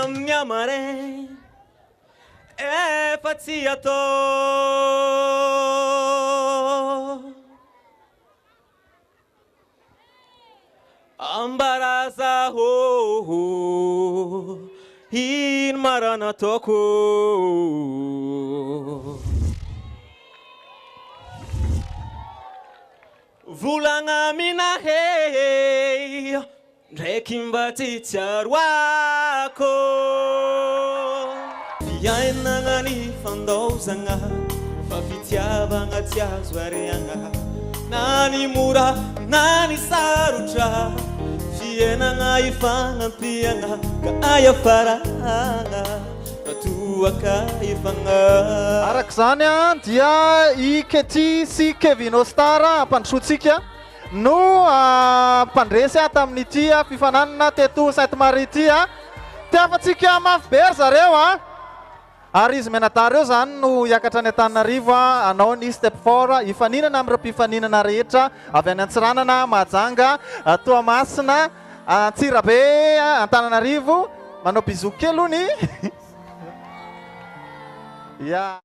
amin'ny amare efa tsy atao ambaraza ho ino marana ataoko volagna minahe ndraiky mba tsy tsiaroako fiainagna ny fandaozagna fa fitiavagna tsy azo ariagna na ny mora na ny sarotra fiainagna ifanampiagna ka aya faragna atoaka ifagna araka zany a dia Ikety sy Kevin Ostara ampandrosotsika no mpandresy tamin'ity fifananana teto Sainte-Marie ity tiafatsika mafy be ry zareo ary izy menatary eo zany no hiakatra any Antananarivo anao ny step fort ifaninana amin'ireo mpifaninana rehetra avy any Antsiranana, Mahajanga, Toamasina, Antsirabe, Antananarivo manao bisou kely hony. Yeah.